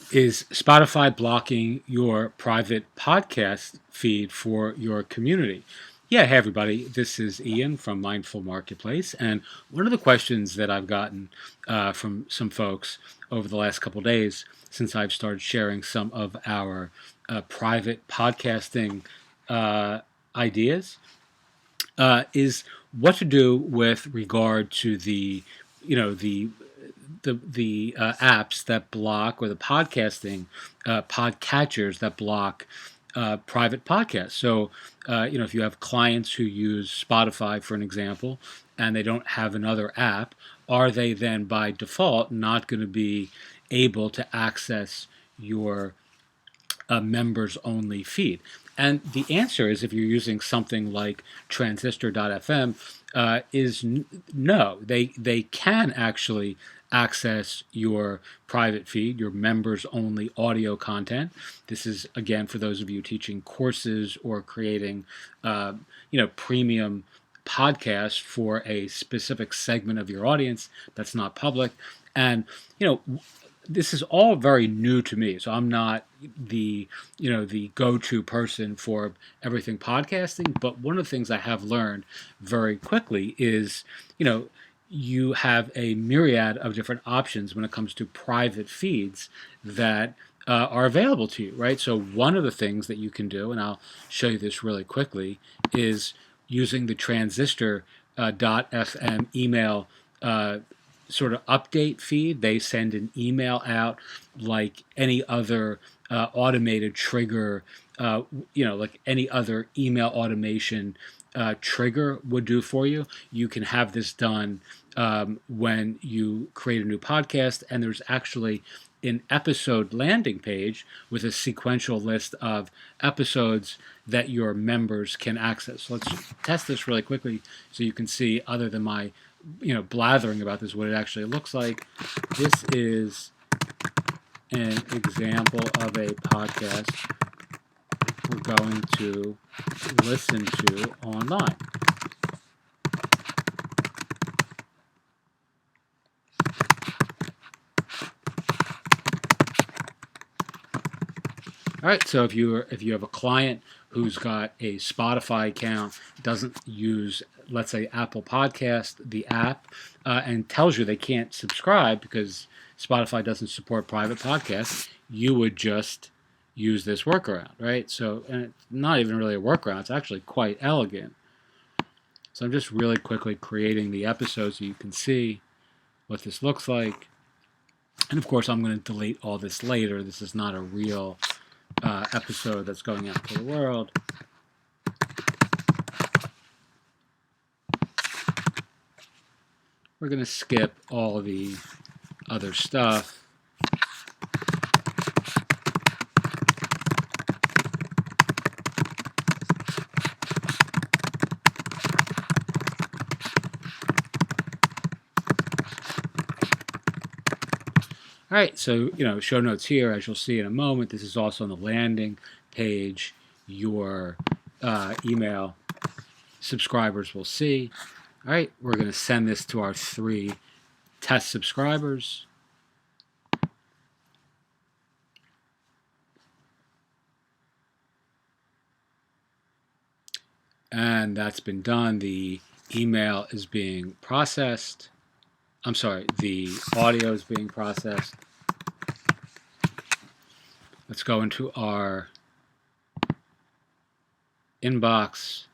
Is Spotify blocking your private podcast feed for your community? Yeah, hey everybody, this is Ian from Mindful Marketplace, and one of the questions that I've gotten from some folks over the last couple of days since I've started sharing some of our private podcasting uh, ideas is what to do with regard to the apps that block, or the podcatchers that block private podcasts. So if you have clients who use Spotify, for an example, and they don't have another app, are they then by default not going to be able to access your members only feed? And the answer is, if you're using something like transistor.fm, is no. They can actually access your private feed, your members only audio content. This is, again, for those of you teaching courses or creating premium podcasts for a specific segment of your audience that's not public. And you know this is all very new to me, so I'm not the go-to person for everything podcasting. But one of the things I have learned very quickly is, you have a myriad of different options when it comes to private feeds that are available to you, right? So one of the things that you can do, and I'll show you this really quickly, is using the transistor .fm email sort of update feed. They send an email out like any other automated trigger, like any other email automation trigger would do for you. You can have this done when you create a new podcast, and there's actually an episode landing page with a sequential list of episodes that your members can access. So let's test this really quickly so you can see, other than my blathering about this, what it actually looks like. This is an example of a podcast we're going to listen to online. All right, so if you have a client who's got a Spotify account, doesn't use, let's say, Apple Podcast, the app, and tells you they can't subscribe because Spotify doesn't support private podcasts, you would just use this workaround, right? So, and it's not even really a workaround; it's actually quite elegant. So I'm just really quickly creating the episode so you can see what this looks like. And of course, I'm going to delete all this later. This is not a real episode that's going out to the world. We're going to skip all the other stuff. All right, so show notes here, as you'll see in a moment. This is also on the landing page. Your email subscribers will see. All right, we're going to send this to our 3 test subscribers. And that's been done. The email is being processed. I'm sorry, the audio is being processed. Let's go into our inbox.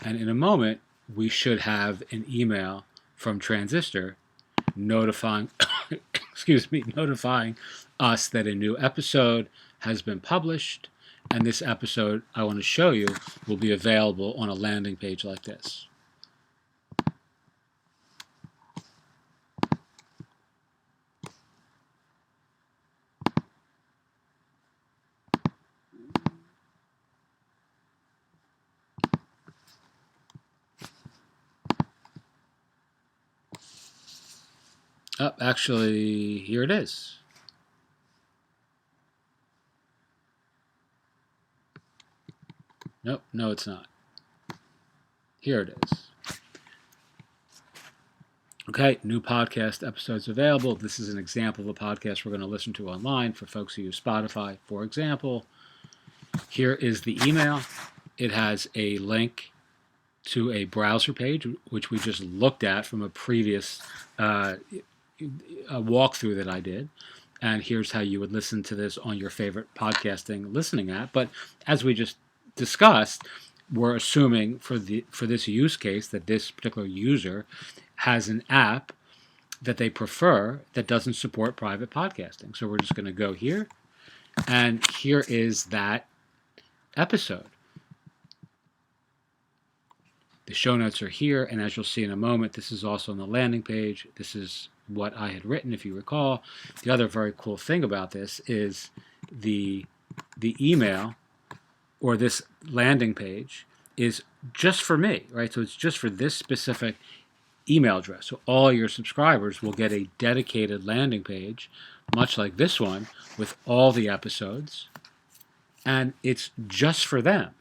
And in a moment, we should have an email from Transistor notifying notifying us that a new episode has been published, and this episode I want to show you will be available on a landing page like this. Oh, actually, here it is. Nope, no, it's not. Here it is. Okay, new podcast episodes available. This is an example of a podcast we're going to listen to online for folks who use Spotify, for example. Here is the email. It has a link to a browser page, which we just looked at from a previous walkthrough that I did. And here's how you would listen to this on your favorite podcasting listening app. But as we just discussed, we're assuming for this use case that this particular user has an app that they prefer that doesn't support private podcasting. So we're just going to go here, and here is that episode. The show notes are here, and as you'll see in a moment, this is also on the landing page. This is what I had written, if you recall. The other very cool thing about this is the email, or this landing page, is just for me, right? So it's just for this specific email address. So all your subscribers will get a dedicated landing page, much like this one, with all the episodes, and it's just for them,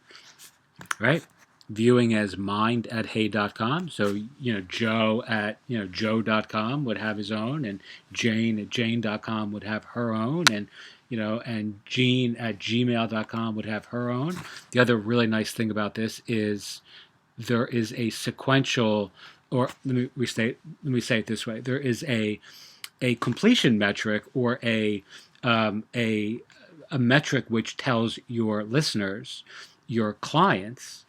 right? Viewing as mind@hey.com. So, Joe at, joe.com would have his own, and Jane at jane.com would have her own, and, and Jean at gmail.com would have her own. The other really nice thing about this is there is a sequential, or let me say it this way. There is a completion metric, or a metric which tells your listeners, your clients,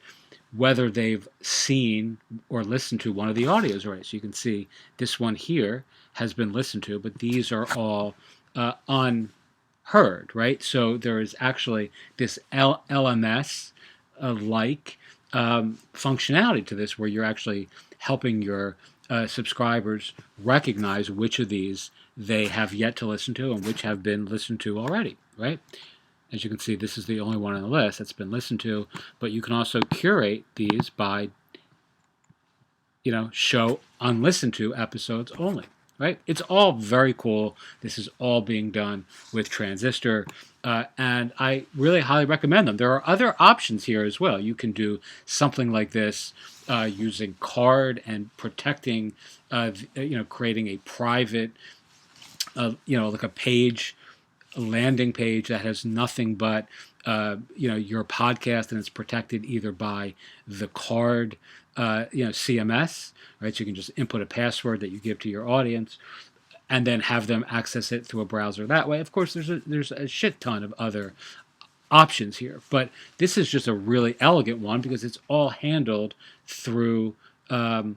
whether they've seen or listened to one of the audios already. So you can see this one here has been listened to, but these are all unheard, right? So there is actually this LMS like functionality to this, where you're actually helping your subscribers recognize which of these they have yet to listen to and which have been listened to already, right? As you can see, this is the only one on the list that's been listened to, but you can also curate these by, show unlistened to episodes only, right? It's all very cool. This is all being done with Transistor, and I really highly recommend them. There are other options here as well. You can do something like this using card and protecting, creating a private, like a page, a landing page that has nothing but your podcast, and it's protected either by the card, CMS, right? So you can just input a password that you give to your audience, and then have them access it through a browser that way. Of course, there's a shit ton of other options here, but this is just a really elegant one because it's all handled through through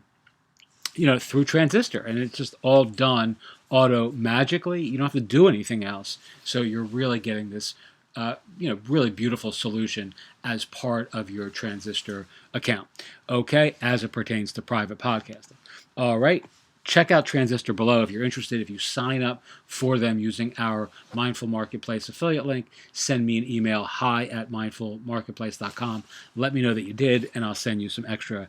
Transistor, and it's just all done auto magically. You don't have to do anything else. So you're really getting this, really beautiful solution as part of your Transistor account. Okay, as it pertains to private podcasting. All right. Check out Transistor below if you're interested. If you sign up for them using our Mindful Marketplace affiliate link, send me an email, hi@mindfulmarketplace.com. Let me know that you did, and I'll send you some extra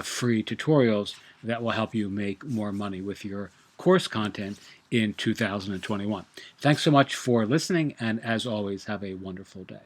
free tutorials that will help you make more money with your course content in 2021. Thanks so much for listening, and as always, have a wonderful day.